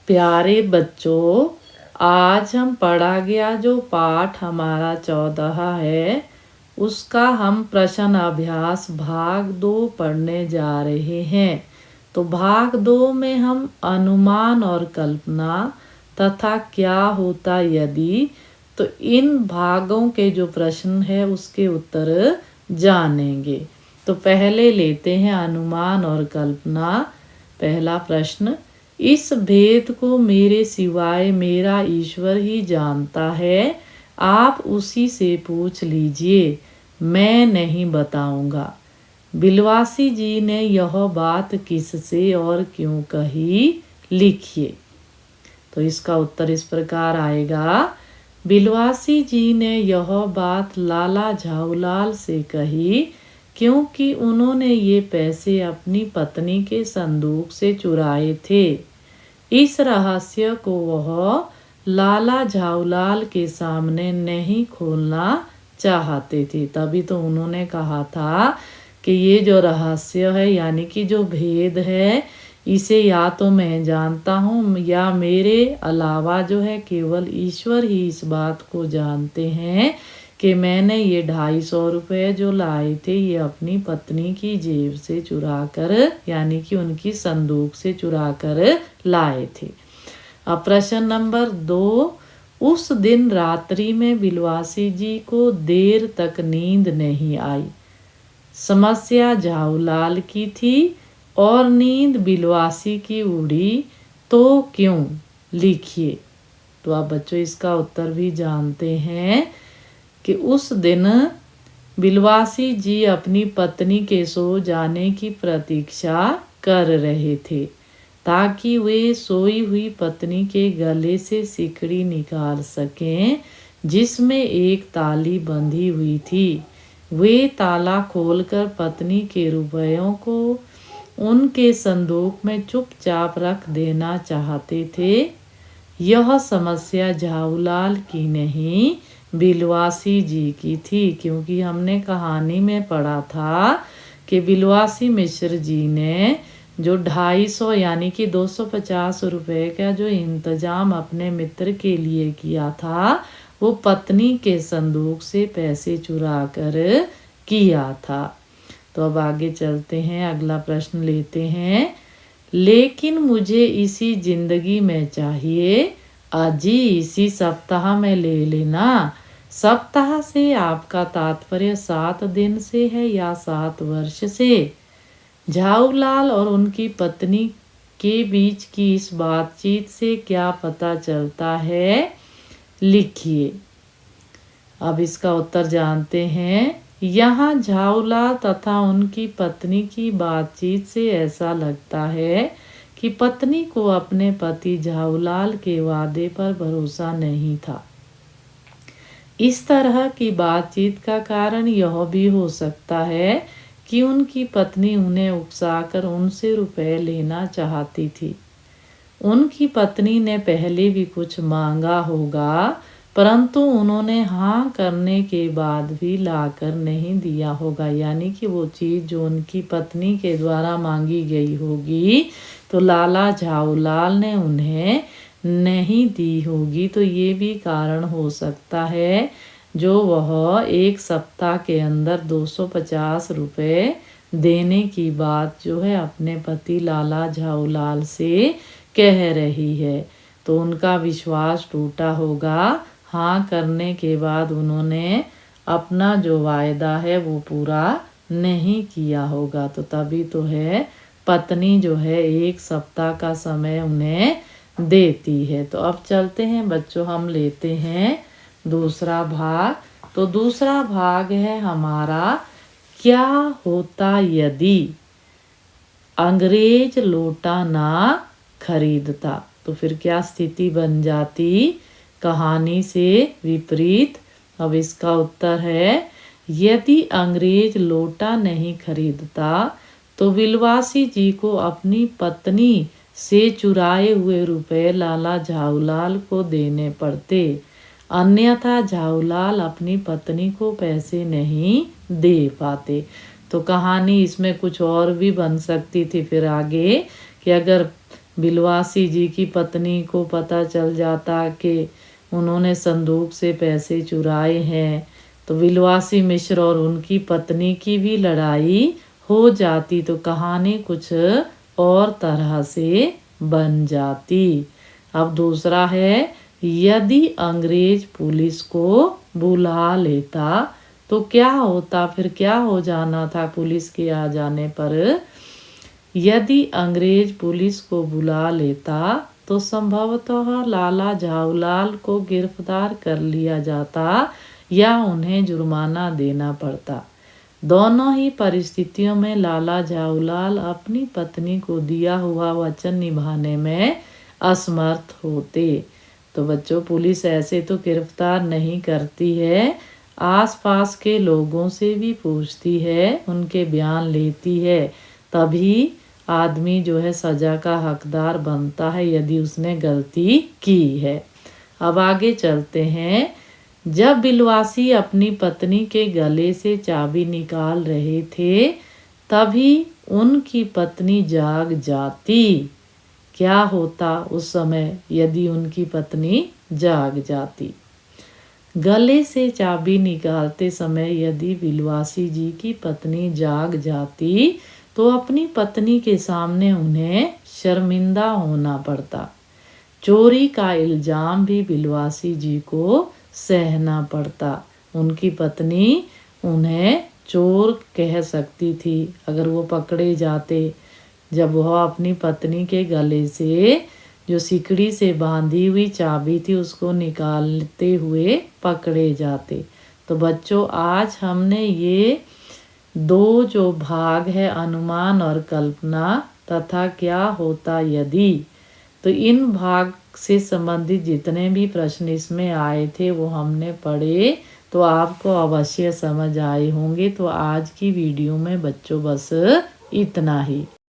प्यारे बच्चों, आज हम पढ़ा गया जो पाठ हमारा 14 है, उसका हम प्रश्न अभ्यास भाग 2 पढ़ने जा रहे हैं। तो भाग 2 में हम अनुमान और कल्पना तथा क्या होता यदि, तो इन भागों के जो प्रश्न है उसके उत्तर जानेंगे। तो पहले लेते हैं अनुमान और कल्पना। पहला प्रश्न, इस भेद को मेरे सिवाय मेरा ईश्वर ही जानता है, आप उसी से पूछ लीजिए, मैं नहीं बताऊंगा। बिलवासी जी ने यह बात किससे और क्यों कही, लिखिए। तो इसका उत्तर इस प्रकार आएगा। बिलवासी जी ने यह बात लाला झाऊलाल से कही क्योंकि उन्होंने ये पैसे अपनी पत्नी के संदूक से चुराए थे। इस रहस्य को वह लाला झाऊलाल के सामने नहीं खोलना चाहते थे, तभी तो उन्होंने कहा था कि ये जो रहस्य है यानी कि जो भेद है, इसे या तो मैं जानता हूँ या मेरे अलावा जो है केवल ईश्वर ही इस बात को जानते हैं कि मैंने ये 250 रुपये जो लाए थे ये अपनी पत्नी की जेब से चुरा कर यानी कि उनकी संदूक से चुरा कर लाए थे। अब प्रश्न नंबर 2, उस दिन रात्रि में बिलवासी जी को देर तक नींद नहीं आई। समस्या झाऊलाल की थी और नींद बिलवासी की उड़ी, तो क्यों, लिखिए। तो आप बच्चों इसका उत्तर भी जानते हैं कि उस दिन बिलवासी जी अपनी पत्नी के सो जाने की प्रतीक्षा कर रहे थे ताकि वे सोई हुई पत्नी के गले से सिकड़ी निकाल सकें जिसमें एक ताली बंधी हुई थी। वे ताला खोलकर पत्नी के रुपयों को उनके संदूक में चुपचाप रख देना चाहते थे। यह समस्या झाऊलाल की नहीं बिलवासी जी की थी, क्योंकि हमने कहानी में पढ़ा था कि बिलवासी मिश्र जी ने जो 250 यानी कि 250 रुपये का जो इंतजाम अपने मित्र के लिए किया था वो पत्नी के संदूक से पैसे चुरा कर किया था। तो अब आगे चलते हैं, अगला प्रश्न लेते हैं। लेकिन मुझे इसी जिंदगी में चाहिए, अजी इसी सप्ताह में ले लेना। सप्ताह से आपका तात्पर्य 7 दिन से है या 7 वर्ष से? झाऊलाल और उनकी पत्नी के बीच की इस बातचीत से क्या पता चलता है, लिखिए। अब इसका उत्तर जानते हैं। यहाँ झाऊलाल तथा उनकी पत्नी की बातचीत से ऐसा लगता है कि पत्नी को अपने पति झाऊलाल के वादे पर भरोसा नहीं था। इस तरह की बातचीत का कारण यह भी हो सकता है कि उनकी पत्नी उन्हें उकसाकर उनसे रुपए लेना चाहती थी। उनकी पत्नी ने पहले भी कुछ मांगा होगा, परंतु उन्होंने हाँ करने के बाद भी लाकर नहीं दिया होगा, यानी कि वो चीज़ जो उनकी पत्नी के द्वारा मांगी गई होगी तो लाला झाऊलाल ने उन्हें नहीं दी होगी। तो ये भी कारण हो सकता है जो वह एक सप्ताह के अंदर 250 रुपये देने की बात जो है अपने पति लाला झाऊलाल से कह रही है। तो उनका विश्वास टूटा होगा। हाँ करने के बाद उन्होंने अपना जो वायदा है वो पूरा नहीं किया होगा। तो तभी तो है पत्नी जो है 1 सप्ताह का समय उन्हें देती है। तो अब चलते हैं बच्चों, हम लेते हैं दूसरा भाग। तो दूसरा भाग है हमारा, क्या होता यदि अंग्रेज लोटा ना खरीदता। तो फिर क्या स्थिति बन जाती कहानी से विपरीत। अब इसका उत्तर है, यदि अंग्रेज लोटा नहीं खरीदता तो बिलवासी जी को अपनी पत्नी से चुराए हुए रुपए लाला झाऊलाल को देने पड़ते, अन्यथा झाऊलाल अपनी पत्नी को पैसे नहीं दे पाते। तो कहानी इसमें कुछ और भी बन सकती थी फिर आगे कि अगर बिलवासी जी की पत्नी को पता चल जाता कि उन्होंने संदूक से पैसे चुराए हैं, तो बिलवासी मिश्र और उनकी पत्नी की भी लड़ाई हो जाती, तो कहानी कुछ और तरह से बन जाती। अब दूसरा है, यदि अंग्रेज पुलिस को बुला लेता तो क्या होता, फिर क्या हो जाना था पुलिस के आ जाने पर। यदि अंग्रेज पुलिस को बुला लेता तो संभवतः लाला झाऊलाल को गिरफ्तार कर लिया जाता या उन्हें जुर्माना देना पड़ता। दोनों ही परिस्थितियों में लाला झाऊलाल अपनी पत्नी को दिया हुआ वचन निभाने में असमर्थ होते। तो बच्चों, पुलिस ऐसे तो गिरफ्तार नहीं करती है, आसपास के लोगों से भी पूछती है, उनके बयान लेती है, तभी आदमी जो है सज़ा का हकदार बनता है यदि उसने गलती की है। अब आगे चलते हैं। जब बिलवासी अपनी पत्नी के गले से चाबी निकाल रहे थे तभी उनकी पत्नी जाग जाती। क्या होता उस समय यदि उनकी पत्नी जाग जाती? गले से चाबी निकालते समय यदि बिलवासी जी की पत्नी जाग जाती तो अपनी पत्नी के सामने उन्हें शर्मिंदा होना पड़ता। चोरी का इल्ज़ाम भी बिलवासी जी को सहना पड़ता। उनकी पत्नी उन्हें चोर कह सकती थी अगर वो पकड़े जाते। जब वह अपनी पत्नी के गले से जो सिकड़ी से बांधी हुई चाबी थी उसको निकालते हुए पकड़े जाते। तो बच्चों, आज हमने ये दो जो भाग है, अनुमान और कल्पना तथा क्या होता यदि, तो इन भाग से संबंधित जितने भी प्रश्न इसमें आए थे वो हमने पढ़े, तो आपको अवश्य समझ आए होंगे। तो आज की वीडियो में बच्चों बस इतना ही।